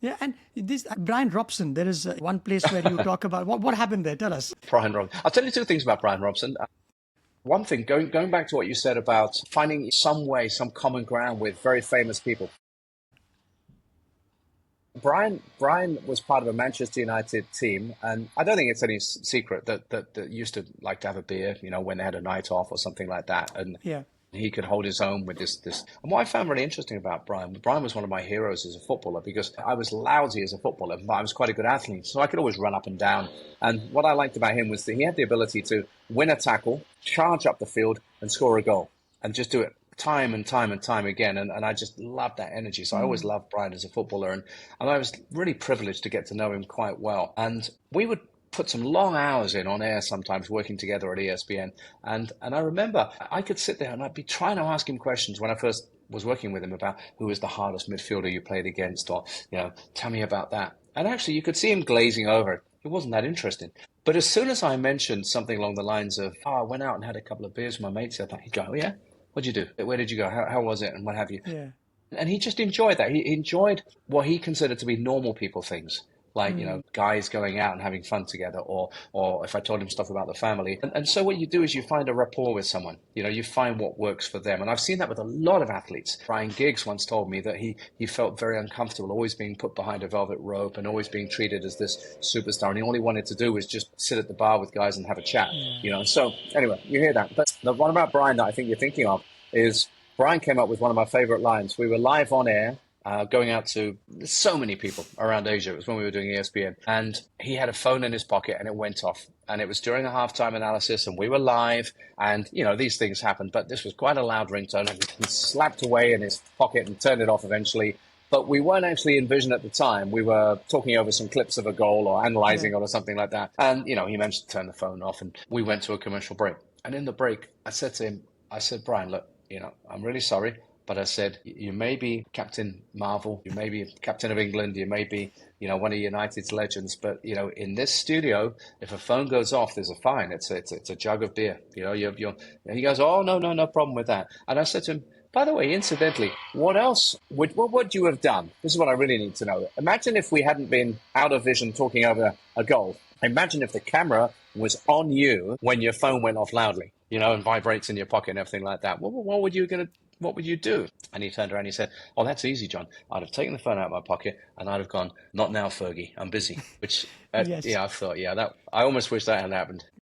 Yeah, and this Bryan Robson, there is one place where you talk about what happened there. Tell us. Bryan Robson. I'll tell you two things about Bryan Robson. One thing, going back to what you said about finding some way, some common ground with very famous people. Brian was part of a Manchester United team, and I don't think it's any secret that used to like to have a beer, when they had a night off or something like that, and Yeah. he could hold his own with this. And what I found really interesting about Brian was one of my heroes as a footballer because I was lousy as a footballer, but I was quite a good athlete, so I could always run up and down. And what I liked about him was that he had the ability to win a tackle, charge up the field, and score a goal, and just do it time and time and time again. And I just loved that energy. So I always loved Brian as a footballer. And I was really privileged to get to know him quite well. And we would put some long hours in on air sometimes working together at ESPN. And I remember I could sit there and I'd be trying to ask him questions when I first was working with him about who was the hardest midfielder you played against, or, tell me about that. And actually, you could see him glazing over. It wasn't that interesting. But as soon as I mentioned something along the lines of, oh, I went out and had a couple of beers with my mates, I thought, he'd go, oh, yeah? What'd you do? Where did you go? How was it? And what have you? Yeah. And he just enjoyed that. He enjoyed what he considered to be normal people things, like, guys going out and having fun together, or if I told him stuff about the family. And so what you do is you find a rapport with someone. You find what works for them. And I've seen that with a lot of athletes. Ryan Giggs once told me that he felt very uncomfortable, always being put behind a velvet rope and always being treated as this superstar. And all he wanted to do was just sit at the bar with guys and have a chat. So anyway, you hear that. But the one about Brian that I think you're thinking of is Brian came up with one of my favorite lines. We were live on air, going out to so many people around Asia. It was when we were doing ESPN. And he had a phone in his pocket and it went off. And it was during a halftime analysis and we were live. And, these things happen. But this was quite a loud ringtone. And he slapped away in his pocket and turned it off eventually. But we weren't actually in vision at the time. We were talking over some clips of a goal or analyzing it or something like that. And, he managed to turn the phone off and we went to a commercial break. And in the break, I said to him, Brian, look, I'm really sorry, but I said, you may be Captain Marvel, you may be Captain of England, you may be, one of United's legends, but, in this studio, if a phone goes off, there's a fine. It's a jug of beer. And he goes, oh, no problem with that. And I said to him, by the way, incidentally, what would you have done? This is what I really need to know. Imagine if we hadn't been out of vision talking over a goal. Imagine if the camera was on you when your phone went off loudly, and vibrates in your pocket and everything like that. What would you do? And he turned around and he said, oh, that's easy, John. I'd have taken the phone out of my pocket and I'd have gone, not now, Fergie, I'm busy. Which, Yes. I thought, that I almost wish that had happened.